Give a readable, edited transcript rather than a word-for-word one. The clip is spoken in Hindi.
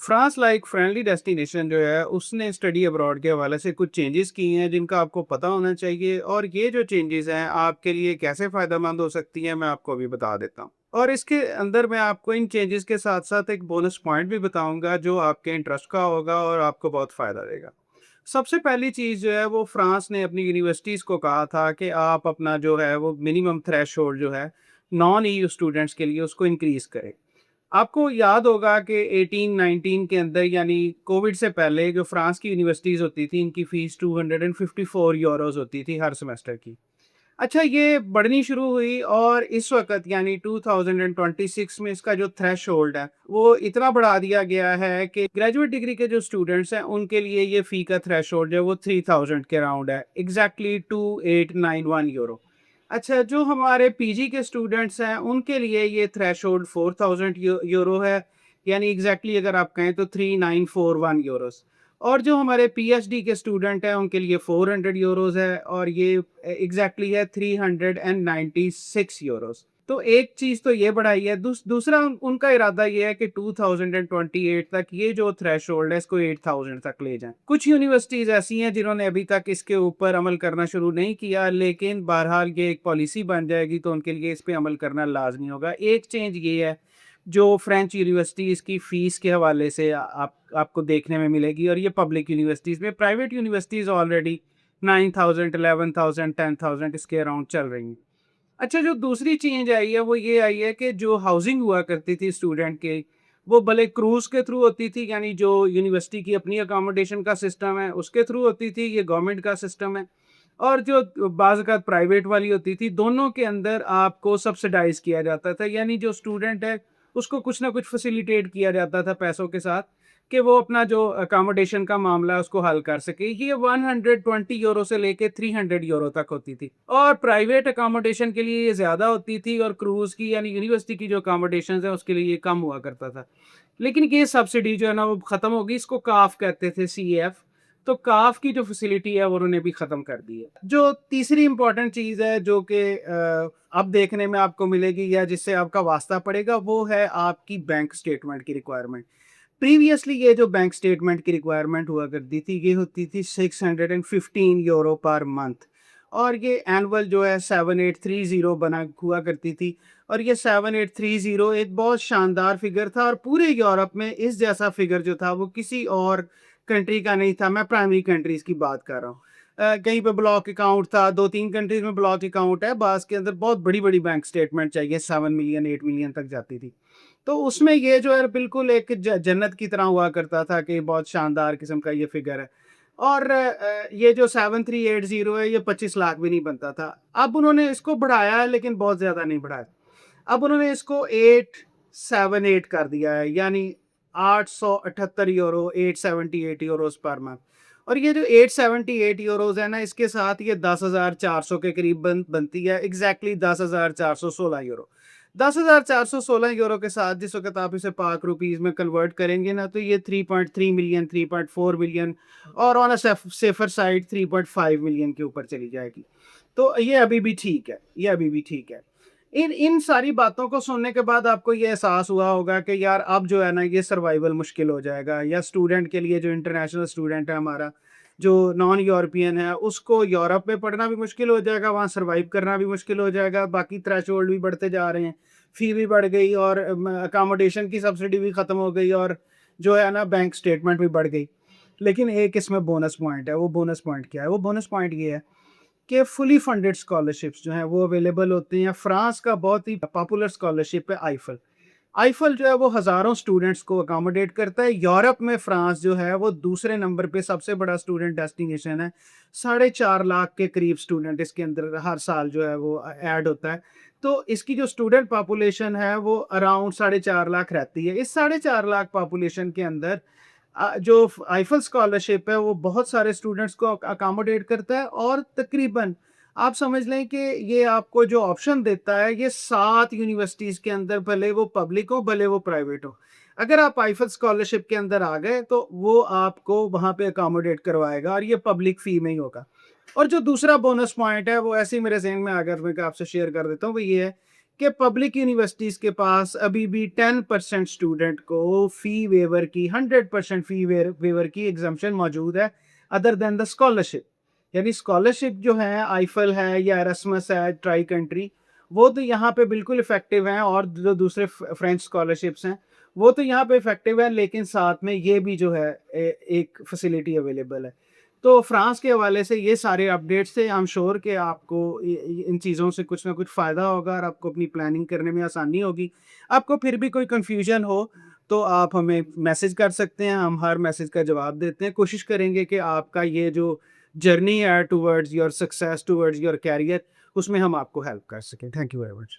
फ्रांस लाइक फ्रेंडली डेस्टिनेशन जो है उसने स्टडी अब्रॉड के हवाले से कुछ चेंजेस किए हैं जिनका आपको पता होना चाहिए और ये जो चेंजेस हैं आपके लिए कैसे फ़ायदेमंद हो सकती हैं मैं आपको अभी बता देता हूँ। और इसके अंदर मैं आपको इन चेंजेस के साथ साथ एक बोनस पॉइंट भी बताऊंगा जो आपके इंटरेस्ट का होगा और आपको बहुत फ़ायदा देगा। सबसे पहली चीज़ जो है वो फ्रांस ने अपनी यूनिवर्सिटीज़ को कहा था कि आप अपना जो है वो मिनिमम थ्रेशोल्ड जो है नॉन ईयू स्टूडेंट्स के लिए उसको इंक्रीज़ करें। आपको याद होगा कि 18-19 के अंदर यानी कोविड से पहले जो फ्रांस की यूनिवर्सिटीज़ होती थी, इनकी फ़ीस 254 यूरोज़ होती थी हर सेमेस्टर की। अच्छा, ये बढ़नी शुरू हुई और इस वक़्त यानी 2026 में इसका जो थ्रेशोल्ड है, वो इतना बढ़ा दिया गया है कि ग्रेजुएट डिग्री के जो स्टूडेंट्स हैं, उनके लिए ये फ़ी का थ्रेशोल्ड जो है वो 3000 के अराउंड है, एग्ज़ैक्टली 2891 यूरो। अच्छा, जो हमारे पीजी के स्टूडेंट्स हैं, उनके लिए ये थ्रेशोल्ड 4000 यूरो है, यानी एग्ज़ैक्टली अगर आप कहें तो 3941 यूरोज़। और जो हमारे पीएचडी के स्टूडेंट हैं, उनके लिए 400 यूरोज़ है और ये एग्ज़ैक्टली है 396 यूरोज़। तो एक चीज़ तो ये बढ़ाई है, दूसरा उनका इरादा ये है कि 2028 तक ये जो थ्रेशोल्ड है, इसको 8000 तक ले जाएँ। कुछ यूनिवर्सिटीज़ ऐसी हैं जिन्होंने अभी तक इसके ऊपर अमल करना शुरू नहीं किया, लेकिन बहरहाल ये एक पॉलिसी बन जाएगी तो उनके लिए इस पे अमल करना लाज़मी होगा। एक चेंज ये है जो फ्रेंच यूनिवर्सिटीज़ की फ़ीस के हवाले से आपको देखने में मिलेगी और ये पब्लिक यूनिवर्सिटीज़ में, प्राइवेट यूनिवर्सिटीज़ ऑलरेडी 9000, 11,000, 10,000 इसके अराउंड चल रही हैं। अच्छा, जो दूसरी चेंज आई है वो ये आई है कि जो हाउसिंग हुआ करती थी स्टूडेंट की, वो भले क्रूज़ के थ्रू होती थी, यानी जो यूनिवर्सिटी की अपनी अकोमोडेशन का सिस्टम है उसके थ्रू होती थी, ये गवर्नमेंट का सिस्टम है। और जो बाज़ औक़ात प्राइवेट वाली होती थी, दोनों के अंदर आपको सब्सिडाइज़ किया जाता था, यानी जो स्टूडेंट है उसको कुछ ना कुछ फैसिलिटेट किया जाता था पैसों के साथ कि वो अपना जो अकोमोडेशन का मामला है उसको हल कर सके। ये 120 यूरो से लेके 300 यूरो तक होती थी और प्राइवेट अकोमोडेशन के लिए ये ज़्यादा होती थी और क्रूज़ की यानी यूनिवर्सिटी की जो अकोमोडेशंस है उसके लिए ये कम हुआ करता था। लेकिन ये सब्सिडी जो है ना वो ख़त्म हो गई, इसको काफ कहते थे, सीएफ। तो काफ की जो फैसिलिटी है वो उन्होंने भी ख़त्म कर दी है। जो तीसरी इम्पोर्टेंट चीज़ है जो कि अब देखने में आपको मिलेगी या जिससे आपका वास्ता पड़ेगा, वो है आपकी बैंक स्टेटमेंट की रिक्वायरमेंट। प्रीवियसली ये जो बैंक स्टेटमेंट की रिक्वायरमेंट हुआ करती थी, ये होती थी 615 यूरो पर मंथ और ये एनुअल जो है 7830 बना हुआ करती थी। और ये 7830 एक बहुत शानदार फिगर था और पूरे यूरोप में इस जैसा फिगर जो था वो किसी और कंट्री का नहीं था। मैं प्राइमरी कंट्रीज़ की बात कर रहा हूँ। कहीं पे ब्लॉक अकाउंट था, 2-3 कंट्रीज़ में ब्लॉक अकाउंट है, बाज़ के अंदर बहुत बड़ी-बड़ी बैंक स्टेटमेंट चाहिए, 7 मिलियन, 8 मिलियन तक जाती थी। तो उसमें ये जो है बिल्कुल एक जन्नत की तरह हुआ करता था कि बहुत शानदार किस्म का ये फिगर है। और ये जो 7380 है ये 25 लाख भी नहीं बनता था। अब उन्होंने इसको बढ़ाया है लेकिन बहुत ज़्यादा नहीं बढ़ाया। अब उन्होंने इसको 878 कर दिया है, यानी 878 यूरो, 878 यूरोज़ पर मंथ। और ये जो 878 यूरोज़ है ना, इसके साथ ये 10,400 के करीब बनती है, एग्ज़ैक्टली 10,416 यूरो। 10,416 यूरो के साथ जिस वक़्त आप इसे पाक रुपीज़ में कन्वर्ट करेंगे ना, तो ये 3.3 मिलियन, 3.4 मिलियन और on a safer side 3.5 million के ऊपर चली जाएगी। तो ये अभी भी ठीक है, ये अभी भी ठीक है। इन इन सारी बातों को सुनने के बाद आपको ये एहसास हुआ होगा कि यार अब जो है ना ये सर्वाइवल मुश्किल हो जाएगा, या स्टूडेंट के लिए जो इंटरनेशनल स्टूडेंट है हमारा, जो नॉन यूरोपियन है, उसको यूरोप में पढ़ना भी मुश्किल हो जाएगा, वहाँ सर्वाइव करना भी मुश्किल हो जाएगा। बाकी थ्रेशोल्ड भी बढ़ते जा रहे हैं, फ़ी भी बढ़ गई और अकोमोडेशन की सब्सिडी भी ख़त्म हो गई और जो है ना बैंक स्टेटमेंट भी बढ़ गई। लेकिन एक इसमें बोनस पॉइंट है, वो बोनस पॉइंट क्या है? वो बोनस पॉइंट ये है कि फुली फंडेड स्कॉलरशिप्स जो हैं वो अवेलेबल होती हैं। फ्रांस का बहुत ही पॉपुलर स्कॉलरशिप है आईफल। आईफल जो है वो हज़ारों स्टूडेंट्स को अकोमोडेट करता है। यूरोप में फ्रांस जो है वो दूसरे नंबर पे सबसे बड़ा स्टूडेंट डेस्टिनेशन है। 4.5 लाख के करीब स्टूडेंट इसके अंदर हर साल जो है वो ऐड होता है। तो इसकी जो स्टूडेंट पॉपुलेशन है वो अराउंड 4.5 लाख रहती है। इस 4.5 लाख पॉपुलेशन के अंदर जो आईफल स्कॉलरशिप है वो बहुत सारे स्टूडेंट्स को अकोमोडेट करता है और तकरीबन आप समझ लें कि ये आपको जो ऑप्शन देता है ये 7 यूनिवर्सिटीज़ के अंदर, भले वो पब्लिक हो भले वो प्राइवेट हो। अगर आप आईफल स्कॉलरशिप के अंदर आ गए तो वो आपको वहाँ पे अकोमोडेट करवाएगा और ये पब्लिक फ़ी में ही होगा। और जो दूसरा बोनस पॉइंट है वो ऐसे ही मेरे ज़हन में आ गया, मैं आपसे शेयर कर देता हूँ, वो ये है कि पब्लिक यूनिवर्सिटीज़ के पास अभी भी 10% स्टूडेंट को फ़ी वेवर की 100% फ़ी वेवर की एग्ज़म्पशन मौजूद है अदर दैन द स्कॉलरशिप। यानी स्कॉलरशिप जो है आईफल है या एरास्मस है, ट्राई कंट्री, वो तो यहाँ पे बिल्कुल इफ़ेक्टिव हैं और जो दूसरे फ्रेंच स्कॉलरशिप्स हैं, वो तो यहाँ पे इफ़ेक्टिव है लेकिन साथ में ये भी जो है एक फैसिलिटी अवेलेबल है। तो फ्रांस के हवाले से ये सारे अपडेट्स थे। आई एम श्योर कि आपको इन चीज़ों से कुछ ना कुछ फ़ायदा होगा और आपको अपनी प्लानिंग करने में आसानी होगी। आपको फिर भी कोई कन्फ्यूजन हो तो आप हमें मैसेज कर सकते हैं, हम हर मैसेज का जवाब देते हैं। कोशिश करेंगे कि आपका ये जो जर्नी है towards your success, towards your career, उसमें हम आपको हेल्प कर सकें। Thank you very much.